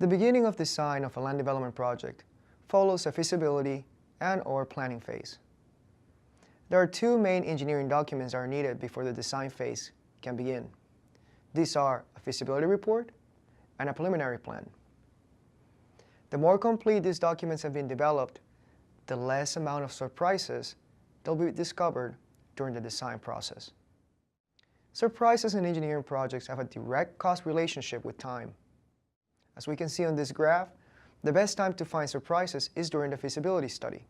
The beginning of design of a land development project follows a feasibility and/or planning phase. There are two main engineering documents that are needed before the design phase can begin. These are a feasibility report and a preliminary plan. The more complete these documents have been developed, the less amount of surprises that will be discovered during the design process. Surprises in engineering projects have a direct cost relationship with time. As we can see on this graph, the best time to find surprises is during the feasibility study.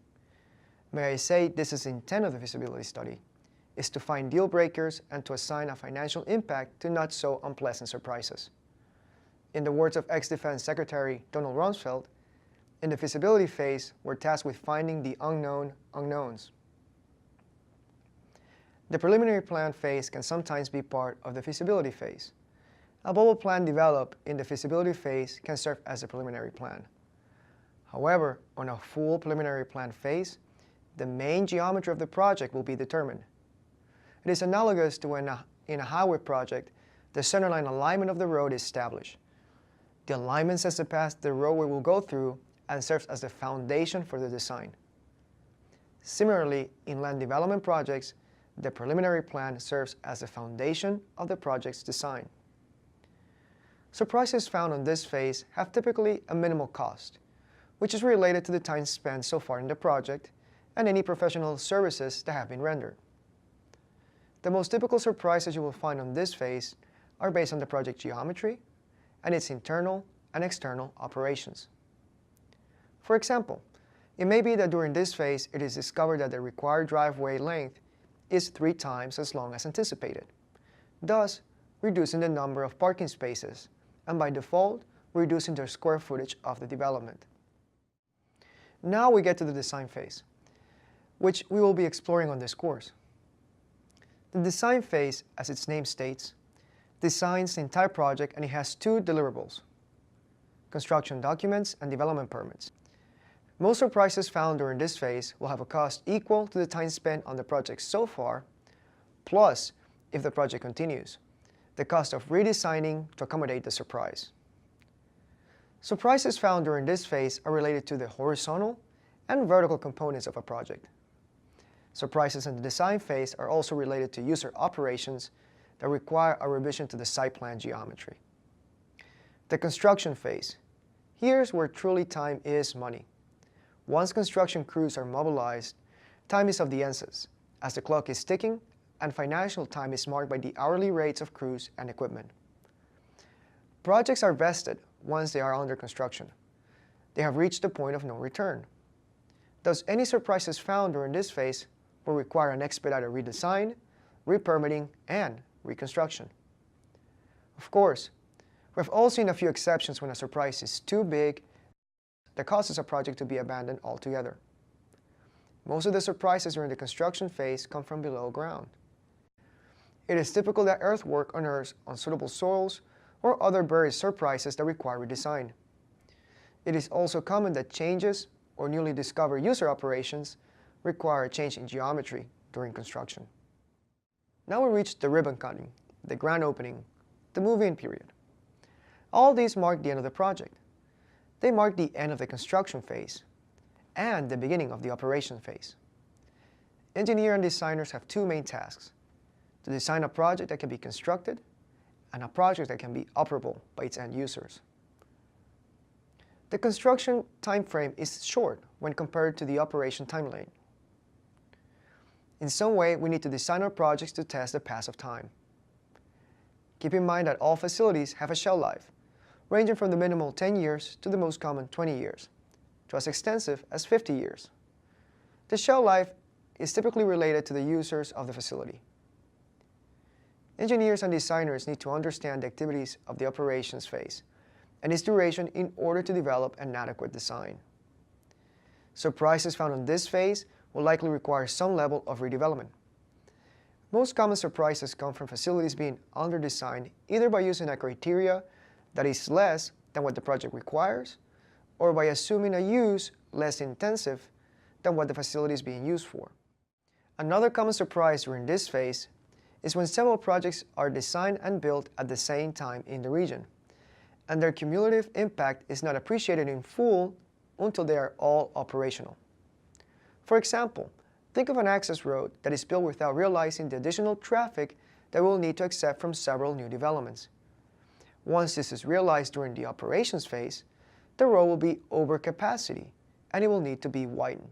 May I say this is the intent of the feasibility study, is to find deal breakers and to assign a financial impact to not so unpleasant surprises. In the words of ex-Defense Secretary Donald Rumsfeld, in the feasibility phase, we're tasked with finding the unknown unknowns. The preliminary plan phase can sometimes be part of the feasibility phase. A bubble plan developed in the feasibility phase can serve as a preliminary plan. However, on a full preliminary plan phase, the main geometry of the project will be determined. It is analogous to when in a highway project, the centerline alignment of the road is established. The alignment sets the path the roadway will go through and serves as the foundation for the design. Similarly, in land development projects, the preliminary plan serves as the foundation of the project's design. Surprises found on this phase have typically a minimal cost, which is related to the time spent so far in the project and any professional services that have been rendered. The most typical surprises you will find on this phase are based on the project geometry and its internal and external operations. For example, it may be that during this phase it is discovered that the required driveway length is 3 times as long as anticipated, thus reducing the number of parking spaces and by default reducing the square footage of the development. Now we get to the design phase, which we will be exploring on this course. The design phase, as its name states, designs the entire project and it has 2 deliverables: construction documents and development permits. Most surprises found during this phase will have a cost equal to the time spent on the project so far, plus, if the project continues, the cost of redesigning to accommodate the surprise. Surprises found during this phase are related to the horizontal and vertical components of a project. Surprises in the design phase are also related to user operations that require a revision to the site plan geometry. The construction phase. Here's where truly time is money. Once construction crews are mobilized, time is of the essence, as the clock is ticking and financial time is marked by the hourly rates of crews and equipment. Projects are vested once they are under construction. They have reached the point of no return. Thus, any surprises found during this phase will require an expedited redesign, re-permitting, and reconstruction. Of course, we have all seen a few exceptions when a surprise is too big that causes a project to be abandoned altogether. Most of the surprises during the construction phase come from below ground. It is typical that earthwork unearths unsuitable soils or other buried surprises that require redesign. It is also common that changes or newly discovered user operations require a change in geometry during construction. Now we reach the ribbon cutting, the grand opening, the move-in period. All these mark the end of the project. They mark the end of the construction phase and the beginning of the operation phase. Engineers and designers have 2 main tasks: to design a project that can be constructed and a project that can be operable by its end users. The construction time frame is short when compared to the operation timeline. In some way, we need to design our projects to test the pass of time. Keep in mind that all facilities have a shelf life, ranging from the minimal 10 years to the most common 20 years, to as extensive as 50 years. The shelf life is typically related to the users of the facility. Engineers and designers need to understand the activities of the operations phase and its duration in order to develop an adequate design. Surprises found in this phase will likely require some level of redevelopment. Most common surprises come from facilities being under-designed either by using a criteria that is less than what the project requires, or by assuming a use less intensive than what the facility is being used for. Another common surprise during this phase is when several projects are designed and built at the same time in the region, and their cumulative impact is not appreciated in full until they are all operational. For example, think of an access road that is built without realizing the additional traffic that we'll need to accept from several new developments. Once this is realized during the operations phase, the road will be over capacity and it will need to be widened.